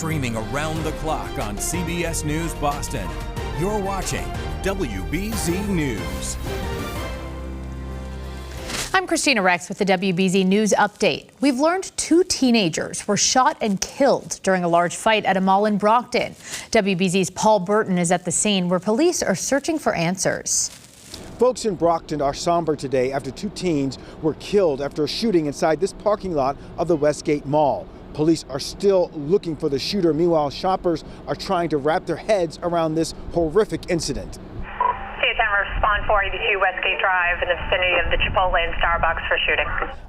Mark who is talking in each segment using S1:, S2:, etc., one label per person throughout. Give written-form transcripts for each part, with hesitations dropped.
S1: streaming around the clock on CBS News Boston. You're watching WBZ News.
S2: I'm Kristina Rex with the WBZ News Update. We've learned 2 teenagers were shot and killed during a large fight at a mall in Brockton. WBZ's Paul Burton is at the scene where police are searching for answers.
S3: Folks in Brockton are somber today after 2 teens were killed after a shooting inside this parking lot of the Westgate Mall. Police are still looking for the shooter. Meanwhile, shoppers are trying to wrap their heads around this horrific incident.
S4: Respond 482 Westgate Drive in the vicinity of the Chipotle and Starbucks for shooting.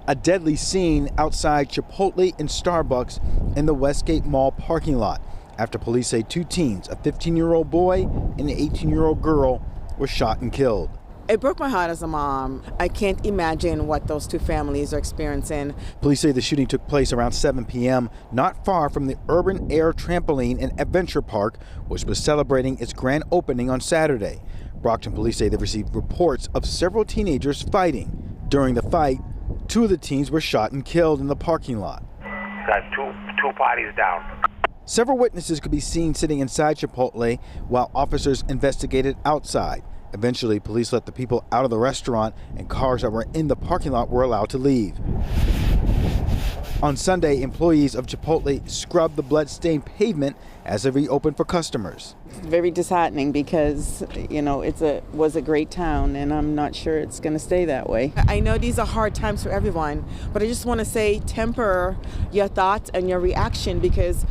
S3: A deadly scene outside Chipotle and Starbucks in the Westgate Mall parking lot after police say 2 teens, a 15-year-old boy and an 18-year-old girl, were shot and killed.
S5: It broke my heart as a mom. I can't imagine what those 2 families are experiencing.
S3: Police say the shooting took place around 7 p.m. not far from the Urban Air Trampoline and Adventure Park, which was celebrating its grand opening on Saturday. Brockton police say they've received reports of several teenagers fighting. During the fight, 2 of the teens were shot and killed in the parking lot.
S6: Got two bodies down.
S3: Several witnesses could be seen sitting inside Chipotle while officers investigated outside. Eventually, police let the people out of the restaurant, and cars that were in the parking lot were allowed to leave. On Sunday, employees of Chipotle scrubbed the blood-stained pavement as it reopened for customers.
S5: It's very disheartening because, it was a great town, and I'm not sure it's going to stay that way. I know these are hard times for everyone, but I just want to say temper your thoughts and your reaction because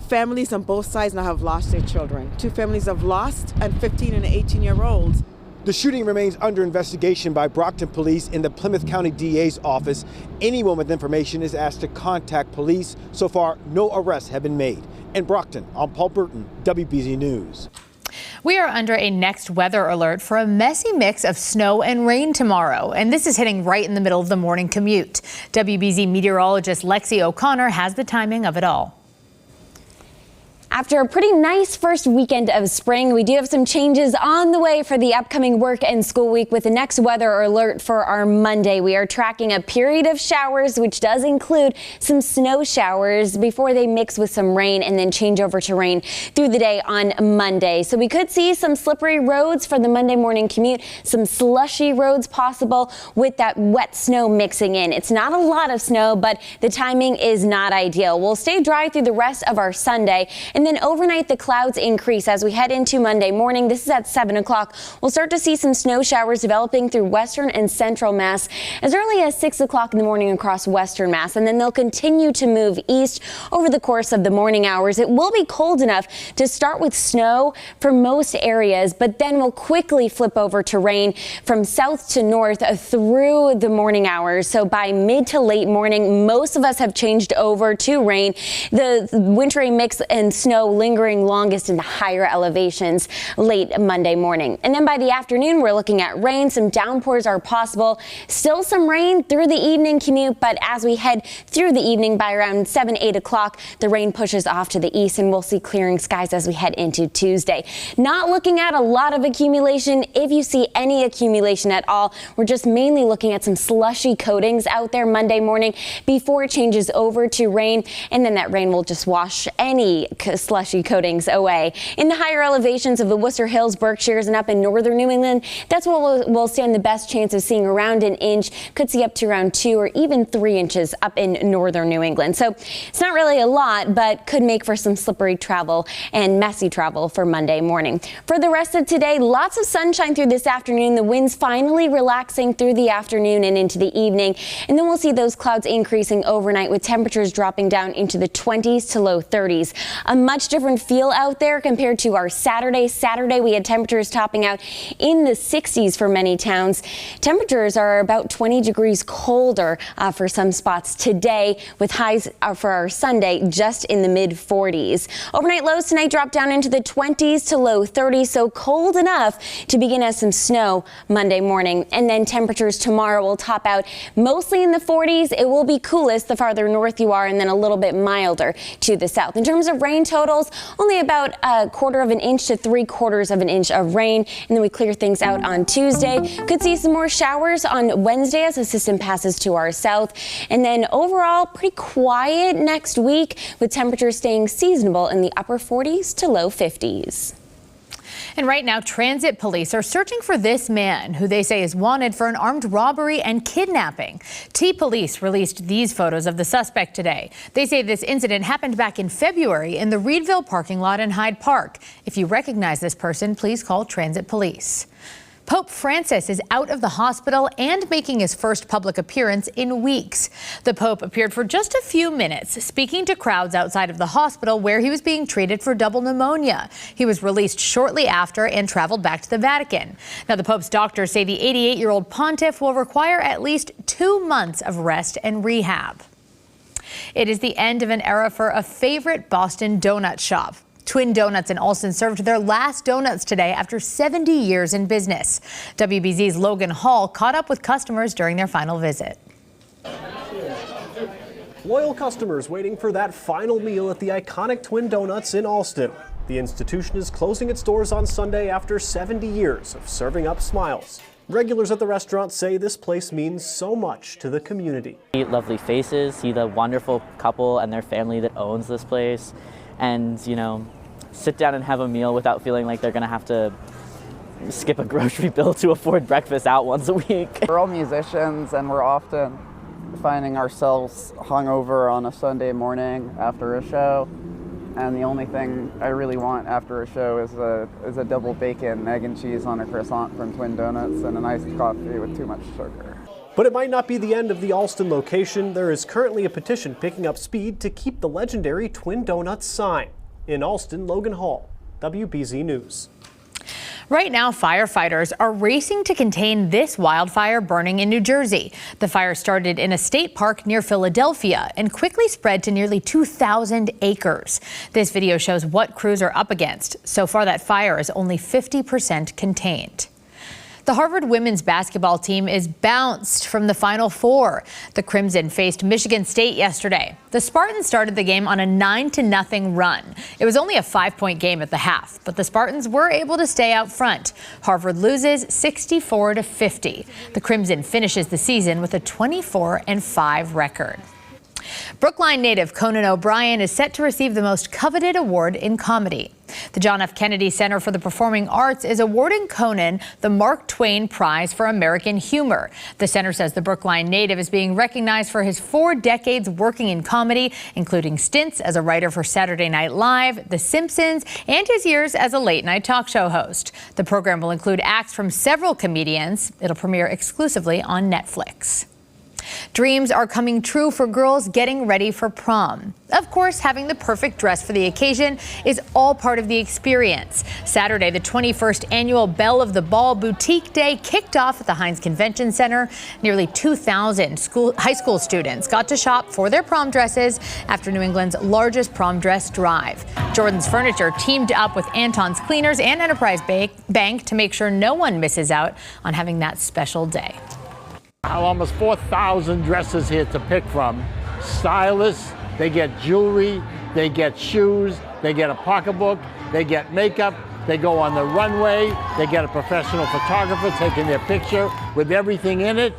S5: families on both sides now have lost their children. 2 families have lost, and 15 and 18-year-olds.
S3: The shooting remains under investigation by Brockton police in the Plymouth County DA's office. Anyone with information is asked to contact police. So far, no arrests have been made. In Brockton, I'm Paul Burton, WBZ News.
S2: We are under a next weather alert for a messy mix of snow and rain tomorrow, and this is hitting right in the middle of the morning commute. WBZ meteorologist Lexie O'Connor has the timing of it all.
S7: After a pretty nice first weekend of spring, we do have some changes on the way for the upcoming work and school week with the next weather alert for our Monday. We are tracking a period of showers, which does include some snow showers before they mix with some rain and then change over to rain through the day on Monday. So we could see some slippery roads for the Monday morning commute, some slushy roads possible with that wet snow mixing in. It's not a lot of snow, but the timing is not ideal. We'll stay dry through the rest of our Sunday. And then overnight, the clouds increase as we head into Monday morning. This is at 7 o'clock. We'll start to see some snow showers developing through western and central Mass as early as 6 o'clock in the morning across western Mass. And then they'll continue to move east over the course of the morning hours. It will be cold enough to start with snow for most areas, but then we'll quickly flip over to rain from south to north through the morning hours. So by mid to late morning, most of us have changed over to rain. The wintry mix and snow lingering longest in the higher elevations late Monday morning. And then by the afternoon, we're looking at rain. Some downpours are possible. Still some rain through the evening commute, but as we head through the evening by around 7, 8 o'clock, the rain pushes off to the east and we'll see clearing skies as we head into Tuesday. Not looking at a lot of accumulation. If you see any accumulation at all, we're just mainly looking at some slushy coatings out there Monday morning before it changes over to rain, and then that rain will just wash any slushy coatings away. In the higher elevations of the Worcester Hills, Berkshires, and up in northern New England, that's what we'll stand the best chance of seeing around an inch. Could see up to around 2 or even 3 inches up in northern New England. So it's not really a lot, but could make for some slippery travel and messy travel for Monday morning. For the rest of today, lots of sunshine through this afternoon. The winds finally relaxing through the afternoon and into the evening. And then we'll see those clouds increasing overnight with temperatures dropping down into the 20s to low 30s. A much different feel out there compared to our Saturday. Saturday, we had temperatures topping out in the 60s for many towns. Temperatures are about 20 degrees colder for some spots today, with highs for our Sunday just in the mid 40s. Overnight lows tonight drop down into the 20s to low 30s, so cold enough to begin as some snow Monday morning. And then temperatures tomorrow will top out mostly in the 40s. It will be coolest the farther north you are, and then a little bit milder to the south. In terms of rain totals, only about 1/4 of an inch to 3/4 of an inch of rain, and then we clear things out on Tuesday. Could see some more showers on Wednesday as the system passes to our south, and then overall pretty quiet next week with temperatures staying seasonable in the upper 40s to low 50s.
S2: And right now, transit police are searching for this man who they say is wanted for an armed robbery and kidnapping. T-Police released these photos of the suspect today. They say this incident happened back in February in the Reedville parking lot in Hyde Park. If you recognize this person, please call transit police. Pope Francis is out of the hospital and making his first public appearance in weeks. The Pope appeared for just a few minutes, speaking to crowds outside of the hospital where he was being treated for double pneumonia. He was released shortly after and traveled back to the Vatican. Now, the Pope's doctors say the 88-year-old pontiff will require at least 2 months of rest and rehab. It is the end of an era for a favorite Boston donut shop. Twin Donuts in Allston served their last donuts today after 70 years in business. WBZ's Logan Hall caught up with customers during their final visit.
S8: Loyal customers waiting for that final meal at the iconic Twin Donuts in Allston. The institution is closing its doors on Sunday after 70 years of serving up smiles. Regulars at the restaurant say this place means so much to the community.
S9: See lovely faces, see the wonderful couple and their family that owns this place, and, you know, sit down and have a meal without feeling like they're going to have to skip a grocery bill to afford breakfast out once a week.
S10: We're all musicians, and we're often finding ourselves hungover on a Sunday morning after a show. And the only thing I really want after a show is a double bacon, egg and cheese on a croissant from Twin Donuts and a nice coffee with too much sugar.
S8: But it might not be the end of the Allston location. There is currently a petition picking up speed to keep the legendary Twin Donuts sign. In Allston, Logan Hall, WBZ News.
S2: Right now, firefighters are racing to contain this wildfire burning in New Jersey. The fire started in a state park near Philadelphia and quickly spread to nearly 2,000 acres. This video shows what crews are up against. So far, that fire is only 50% contained. The Harvard women's basketball team is bounced from the Final Four. The Crimson faced Michigan State yesterday. The Spartans started the game on a 9-0 run. It was only a 5-point game at the half, but the Spartans were able to stay out front. Harvard loses 64-50. The Crimson finishes the season with a 24-5 record. Brookline native Conan O'Brien is set to receive the most coveted award in comedy. The John F. Kennedy Center for the Performing Arts is awarding Conan the Mark Twain Prize for American Humor. The center says the Brookline native is being recognized for his 4 decades working in comedy, including stints as a writer for Saturday Night Live, The Simpsons, and his years as a late-night talk show host. The program will include acts from several comedians. It'll premiere exclusively on Netflix. Dreams are coming true for girls getting ready for prom. Of course, having the perfect dress for the occasion is all part of the experience. Saturday, the 21st annual Belle of the Ball Boutique Day kicked off at the Heinz Convention Center. Nearly 2,000 high school students got to shop for their prom dresses after New England's largest prom dress drive. Jordan's Furniture teamed up with Anton's Cleaners and Enterprise Bank to make sure no one misses out on having that special day.
S11: Almost 4,000 dresses here to pick from. Stylists, they get jewelry, they get shoes, they get a pocketbook, they get makeup, they go on the runway, they get a professional photographer taking their picture with everything in it.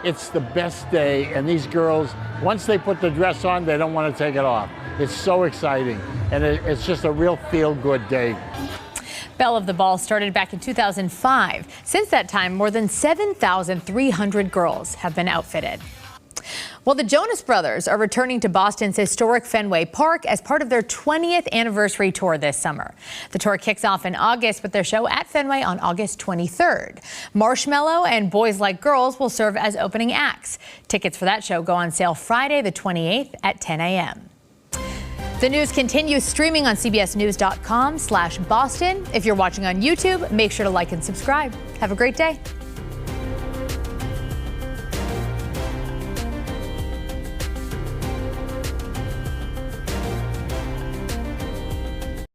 S11: It's the best day, and these girls, once they put the dress on, they don't want to take it off. It's so exciting, and it's just a real feel-good day.
S2: Belle of the Ball started back in 2005. Since that time, more than 7,300 girls have been outfitted. Well, the Jonas Brothers are returning to Boston's historic Fenway Park as part of their 20th anniversary tour this summer. The tour kicks off in August with their show at Fenway on August 23rd. Marshmello and Boys Like Girls will serve as opening acts. Tickets for that show go on sale Friday the 28th at 10 a.m. The news continues streaming on CBSNews.com/Boston. If you're watching on YouTube, make sure to like and subscribe. Have a great day.